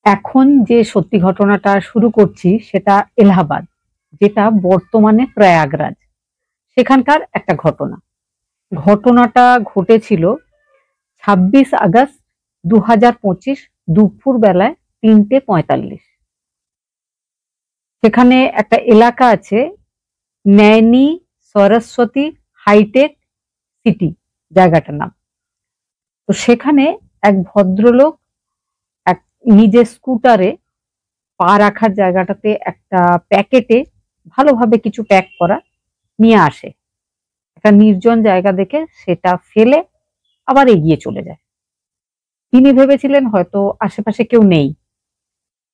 এখন যে সত্যি ঘটনাটা শুরু করছি সেটা এলাহাবাদ, যেটা বর্তমানে প্রয়াগরাজ। সেখানকার একটা ঘটনা। ঘটনাটা ঘটেছিল 26 আগস্ট 2025 দুপুর বেলায় 3:45। সেখানে একটা এলাকা আছে, নৈনি সরস্বতী হাইটেক সিটি জায়গাটার নাম। তো সেখানে এক ভদ্রলোক এক নিজের স্কুটারে পা রাখার জায়গাটাতে একটা প্যাকেটে ভালোভাবে কিছু প্যাক করা নিয়ে আসে। একটা নির্জন জায়গা দেখে সেটা ফেলে আবার এগিয়ে চলে যায়। তিনি ভেবেছিলেন হয়তো আশেপাশে কেউ নেই,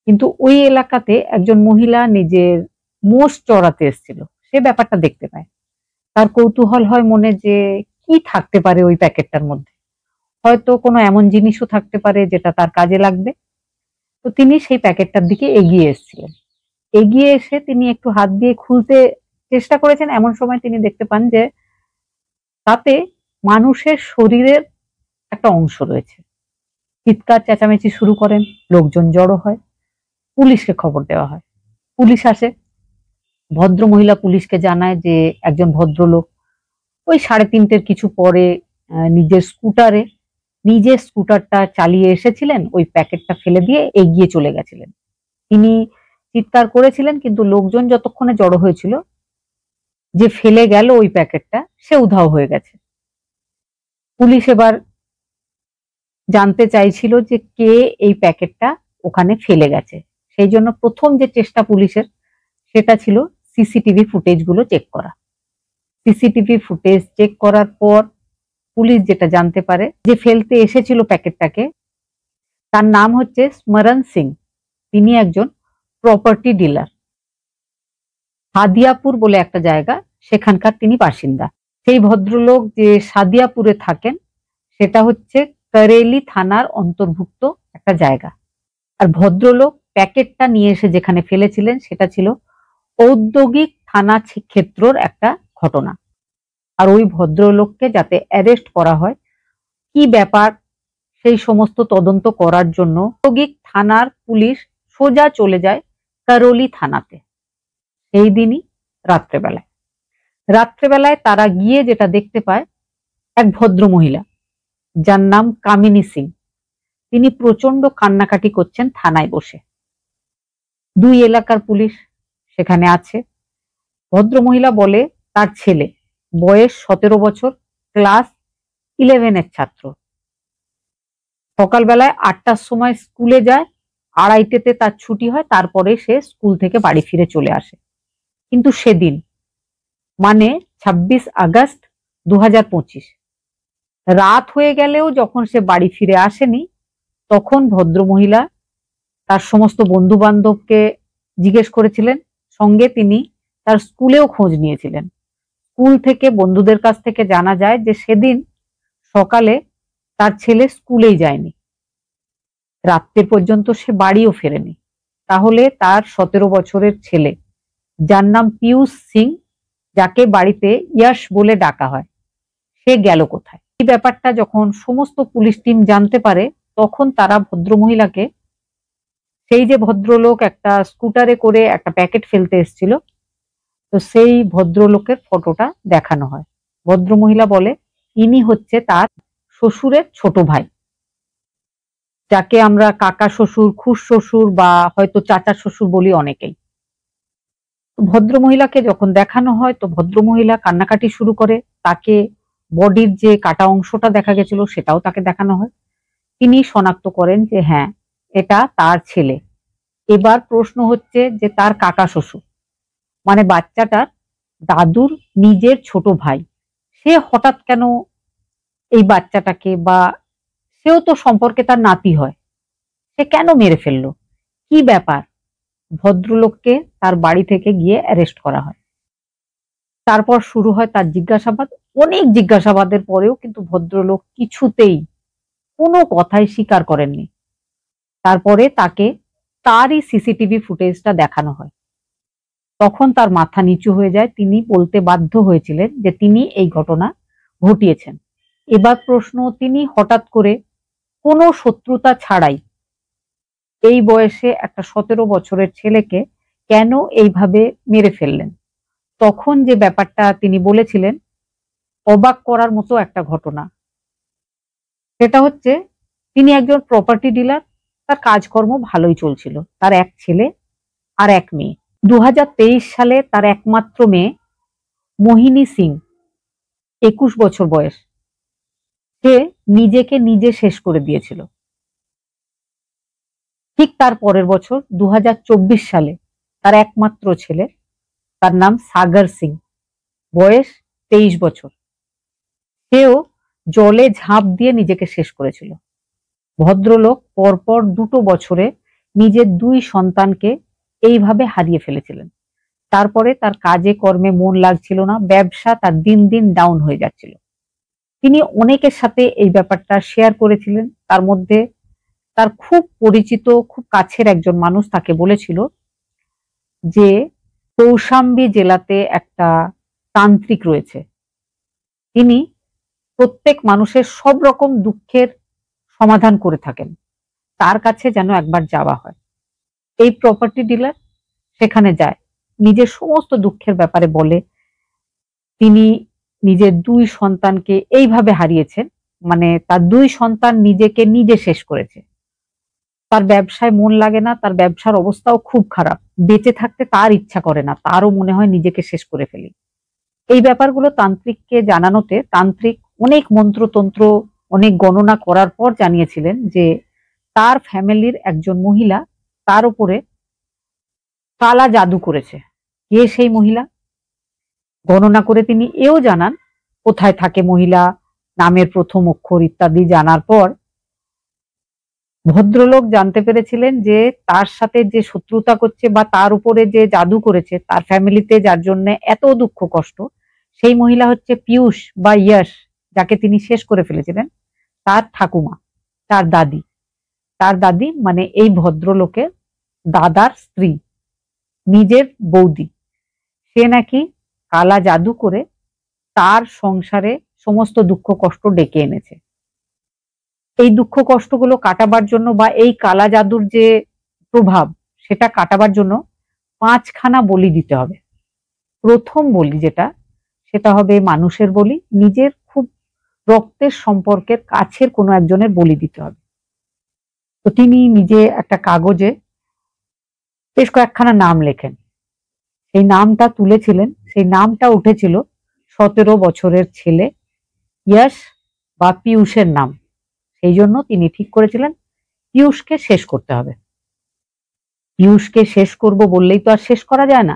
কিন্তু ওই এলাকাতে একজন মহিলা নিজের মোষ চড়াতে এসেছিল। সে ব্যাপারটা দেখতে পায়। তার কৌতূহল হয় মনে যে কি থাকতে পারে ওই প্যাকেটটার মধ্যে। হয়তো কোনো এমন জিনিসও থাকতে পারে যেটা তার কাজে লাগবে। তো তিনি সেই প্যাকেটটার দিকে এগিয়ে এসেছিলেন। এগিয়ে এসে তিনি একটু হাত দিয়ে খুলতে চেষ্টা করেছেন। এমন সময় তিনি দেখতে পান যে তাতে মানুষের শরীরের একটা অংশ রয়েছে। চিৎকার চেঁচামেচি শুরু করেন, লোকজন জড়ো হয়, পুলিশকে খবর দেওয়া হয়। পুলিশ আসে, ভদ্রমহিলা পুলিশকে জানায় যে একজন ভদ্রলোক ওই 3:30 কিছু পরে নিজের স্কুটারটা চালিয়ে এসেছিলেন, ওই প্যাকেটটা ফেলে দিয়ে এগিয়ে চলে গেছিলেন। তিনি চিৎকার করেছিলেন, কিন্তু লোকজন যতক্ষণে জড়ো হয়েছিল, যে ফেলে গেল ওই প্যাকেটটা সে উধাও হয়ে গেছে। পুলিশ এবার জানতে চাইছিল যে কে এই প্যাকেটটা ওখানে ফেলে গেছে। সেই জন্য প্রথম যে চেষ্টা পুলিশের সেটা ছিল সিসিটিভি ফুটেজ গুলো চেক করা। সিসিটিভি ফুটেজ চেক করার পর পুলিশ যেটা জানতে পারে, যে ফেলতে এসেছিল প্যাকেটটাকে, তার নাম হচ্ছে স্মরণ সিং। তিনি একজন প্রপার্টি ডিলার। সাদিয়াপুর বলে একটা জায়গা, সেখানকার তিনি বাসিন্দা। সেই ভদ্রলোক যে সাদিয়াপুরে থাকেন সেটা হচ্ছে করেলি থানার অন্তর্ভুক্ত একটা জায়গা। আর ভদ্রলোক প্যাকেটটা নিয়ে এসে যেখানে ফেলেছিলেন সেটা ছিল ঔদ্যোগিক থানা ক্ষেত্রর একটা ঘটনা। আর ওই ভদ্রলোককে যাতে অ্যারেস্ট করা হয়, কি ব্যাপার সেই সমস্ত তদন্ত করার জন্য ঔদ্যোগিক থানার পুলিশ সোজা চলে যায় করোলি থানাতে। সেই দিনই রাত্রেবেলায় তারা গিয়ে যেটা দেখতে পায়, এক ভদ্র মহিলা যার নাম কামিনী সিং, তিনি প্রচন্ড কান্নাকাটি করছেন থানায় বসে। দুই এলাকার পুলিশ সেখানে আছে। ভদ্রমহিলা বলে তার ছেলে, বয়স 17 বছর, ক্লাস 11 ছাত্র, সকালবেলায় 8টার সময় স্কুলে যায়, 2:30-তে তার ছুটি হয়, তারপরে সে স্কুল থেকে বাড়ি ফিরে চলে আসে। কিন্তু সেদিন মানে 26 আগস্ট 2025 রাত হয়ে গেলেও যখন সে বাড়ি ফিরে আসেনি, তখন ভদ্রমহিলা তার সমস্ত বন্ধু বান্ধবকে জিজ্ঞেস করেছিলেন। সঙ্গে তিনি তার স্কুলেও খোঁজ নিয়েছিলেন। স্কুল থেকে বন্ধুদের কাছ থেকে জানা যায় যে সেদিন সকালে তার ছেলে স্কুলেই যায়নি, রাত্রে পর্যন্ত সে বাড়িও ফেরেনি। তাহলে তার 17 বছরের ছেলে, যার নাম পিয়ুষ সিং, যাকে বাড়িতে ইয়াশ বলে ডাকা হয়, সে গেল কোথায়? এই ব্যাপারটা যখন সমস্ত পুলিশ টিম জানতে পারে, তখন তারা ভদ্রমহিলাকে, সেই যে ভদ্রলোক একটা স্কুটারে করে একটা প্যাকেট ফেলতে এসেছিল, তো সেই ভদ্রলোকের ফটোটা দেখানো হয়। ভদ্রমহিলা বলে ইনি হচ্ছে তার শ্বশুরের ছোট ভাই, যাকে আমরা কাকা শ্বশুর, খুড় শ্বশুর বা হয়তো চাচা শ্বশুর বলি অনেকেই। ভদ্রমহিলাকে যখন দেখানো হয়, তো ভদ্রমহিলা কান্নাকাটি শুরু করে। তাকে বডির যে কাটা অংশটা দেখা গেছিল সেটাও তাকে দেখানো হয়। তিনি শনাক্ত করেন যে হ্যাঁ, এটা তার ছেলে। এবার প্রশ্ন হচ্ছে যে তার কাকা শ্বশুর মানে বাচ্চাটার দাদুর নিজের ছোট ভাই, সে হঠাৎ কেন এই বাচ্চাটাকে, বা সেও তো সম্পর্কে তার নাতি হয়, সে কেন মেরে ফেললো? কি ব্যাপার? ভদ্রলোককে তার বাড়ি থেকে গিয়ে অ্যারেস্ট করা হয়। তারপর শুরু হয় তার জিজ্ঞাসাবাদ। অনেক জিজ্ঞাসাবাদের পরেও কিন্তু ভদ্রলোক কিছুতেই কোনো কথাই স্বীকার করেননি। তারপরে তাকে তারই সিসিটিভি ফুটেজটা দেখানো হয়। তখন তার মাথা নিচু হয়ে যায়। তিনি বলতে বাধ্য হয়েছিলেন যে তিনি এই ঘটনা ঘটিয়েছেন। এবার প্রশ্ন, তিনি হঠাৎ করে কোনো শত্রুতা ছাড়াই এই বয়সে একটা 17 বছরের ছেলেকে কেন এইভাবে মেরে ফেললেন? তখন যে ব্যাপারটা তিনি বলেছিলেন, অবাক করার মতো একটা ঘটনা। সেটা হচ্ছে, তিনি একজন প্রপার্টি ডিলার, তার কাজকর্ম ভালোই চলছিল। তার এক ছেলে আর এক মেয়ে। 2023 সালে তার একমাত্র মেয়ে মোহিনী সিং, 21 বছর বয়স, সে নিজেকে নিজে শেষ করে দিয়েছিল। ঠিক তার পরের বছর 2024 সালে তার একমাত্র ছেলে, তার নাম সাগর সিং, বয়স 23 বছর, সেও জলে ঝাঁপ দিয়ে নিজেকে শেষ করেছিল। ভদ্রলোক পরপর 2 বছরে নিজের 2 সন্তানকে এইভাবে হারিয়ে ফেলেছিলেন। তারপরে তার কাজে কর্মে মন লাগছিল না, ব্যবসা তার দিন দিন ডাউন হয়ে যাচ্ছিল। তিনি অনেকের সাথে এই ব্যাপারটা শেয়ার করেছিলেন। তার মধ্যে তার খুব পরিচিত, খুব কাছের একজন মানুষ তাকে বলেছিল যে কৌশাম্বী জেলাতে একটা তান্ত্রিক রয়েছে, তিনি প্রত্যেক মানুষের সব রকম দুঃখের সমাধান করে থাকেন, তার কাছে যেন একবার যাওয়া হয়। এই প্রপার্টি ডিলার সেখানে যায়, নিজের সমস্ত দুঃখের ব্যাপারে বলে। তিনি নিজের 2 সন্তানকে এইভাবে হারিয়েছেন, মানে তার 2 সন্তান নিজেকে নিজে শেষ করেছে। তার ব্যবসায় মন লাগে না, তার ব্যবসার অবস্থাও খুব খারাপ। বেঁচে থাকতে তার ইচ্ছা করে না, তারও মনে হয় নিজেকে শেষ করে ফেলি। এই ব্যাপারগুলো তান্ত্রিককে জানানোতে তান্ত্রিক অনেক মন্ত্রতন্ত্র, অনেক গণনা করার পর জানিয়েছিলেন যে তার ফ্যামিলির একজন মহিলা তার উপরে কালা জাদু করেছে। কে সেই মহিলা? গণনা করে তিনি এও জানান কোথায় থাকে মহিলা, নামের প্রথম অক্ষর ইত্যাদি জানার পর ভদ্রলোক জানতে পেরেছিলেন যে তার সাথে যে শত্রুতা করছে বা তার উপরে যে জাদু করেছে, তার ফ্যামিলিতে যার জন্য এত দুঃখ কষ্ট, সেই মহিলা হচ্ছে পীয়ূষ বা ইয়াশ, যাকে তিনি শেষ করে ফেলেছিলেন, তার ঠাকুমা, তার দাদি। তার দাদি মানে এই ভদ্রলোকের দাদার স্ত্রী, নিজের বৌদি। সে নাকি কালা জাদু করে তার সংসারে সমস্ত দুঃখ কষ্ট ডেকে এনেছে। এই দুঃখ কষ্টগুলো কাটাবার জন্য বা এই কালা জাদুর যে প্রভাব, সেটা কাটাবার জন্য 5 খানা বলি দিতে হবে। প্রথম বলি যেটা, সেটা হবে মানুষের বলি, নিজের খুব রক্তের সম্পর্কের কাছের কোনো একজনের বলি দিতে হবে। তো তিনি নিজে একটা কাগজে বেশ কয়েকখানা নাম লেখেন, সেই নামটা তুলেছিলেন, সেই নামটা উঠেছিল 17 বছরের ছেলে ইয়াশ বা পীয়ূষের নাম। সেই জন্য তিনি ঠিক করেছিলেন পীয়ূষকে শেষ করতে হবে। পীয়ূষকে শেষ করব বললেই তো আর শেষ করা যায় না।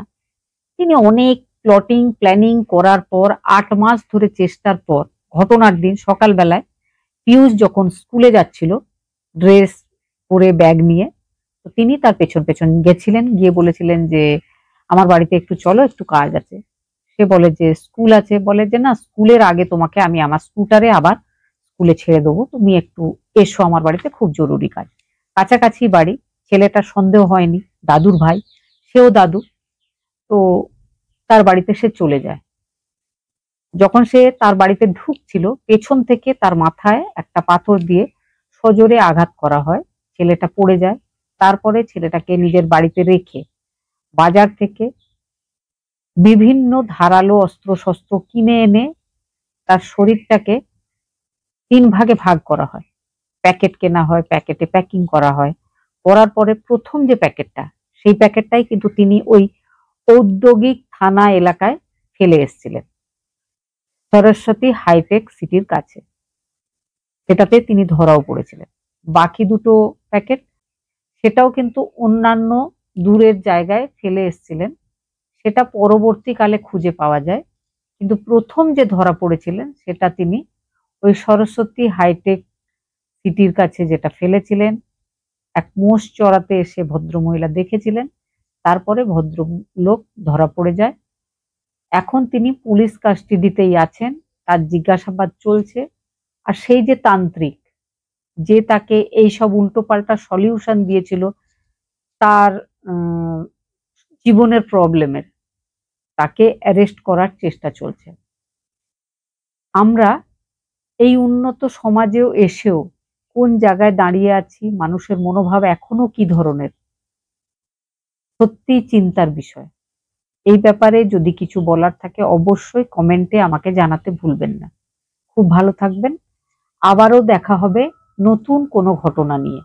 তিনি অনেক প্লটিং প্ল্যানিং করার পর 8 মাস ধরে চেষ্টার পর ঘটনার দিন সকালবেলায় পীয়ূষ যখন স্কুলে যাচ্ছিল ড্রেস পরে ব্যাগ নিয়ে, তো তিনি তার পেছন পেছন গেছিলেন, গিয়ে বলেছিলেন যে আমার বাড়িতে একটু চলো, একটু কাজ আছে। সে বলে যে স্কুল আছে, বলে যে না, স্কুলের আগে তোমাকে আমি আমার স্কুটারে আবার স্কুলে ছেড়ে দেবো, তুমি একটু এসো আমার বাড়িতে, খুব জরুরি কাজ। কাছাকাছি বাড়ি, ছেলেটার সন্দেহ হয়নি, দাদুর ভাই, সেও দাদু। তো তার বাড়িতে সে চলে যায়। যখন সে তার বাড়িতে ঢুকছিল, পেছন থেকে তার মাথায় একটা পাথর দিয়ে সজোরে আঘাত করা হয়, ছেলেটা পড়ে যায়। তারপরে ছেলেটাকে নিজের বাড়িতে রেখে বাজার থেকে বিভিন্ন ধারালো অস্ত্রশস্ত্র কিনে এনে তার শরীরটাকে 3 ভাগে ভাগ করা হয়। প্যাকেট কেনা হয়, প্যাকেটে প্যাকিং করা হয়। করার পরে প্রথম যে প্যাকেটটা, সেই প্যাকেটটাই কিন্তু তিনি ওই ঔদ্যোগিক থানা এলাকায় ফেলে এসেছিলেন, সরস্বতী হাইটেক সিটির কাছে। সেটাতে তিনি ধরাও পড়েছিলেন। বাকি 2টো প্যাকেট, সেটাও কিন্তু অন্যান্য দূরের জায়গায় ফেলে এসেছিলেন, সেটা পরবর্তীকালে খুঁজে পাওয়া যায়। কিন্তু প্রথম যে ধরা পড়েছিলেন সেটা তিনি ওই সরস্বতী হাইটেক সিটির কাছে যেটা ফেলেছিলেন, এক মোষ চড়াতে এসে ভদ্রমহিলা দেখেছিলেন। তারপরে ভদ্রলোক ধরা পড়ে যায়। এখন তিনি পুলিশ কাস্টডিতেই আছেন, তার জিজ্ঞাসাবাদ চলছে। আর সেই যে তান্ত্রিক, যে তাকে এইসব উল্টোপাল্টা সলিউশন দিয়েছিল তার জীবনের প্রবলেমের, তাকে অ্যারেস্ট করার চেষ্টা চলছে। আমরা এই উন্নত সমাজেও এসেও কোন জায়গায় দাঁড়িয়ে আছি, মানুষের মনোভাব এখনো কি ধরনের, সত্যিই চিন্তার বিষয়। এই ব্যাপারে যদি কিছু বলার থাকে অবশ্যই কমেন্টে আমাকে জানাতে ভুলবেন না। খুব ভালো থাকবেন। আবারও দেখা হবে নতুন কোনো ঘটনা নিয়ে।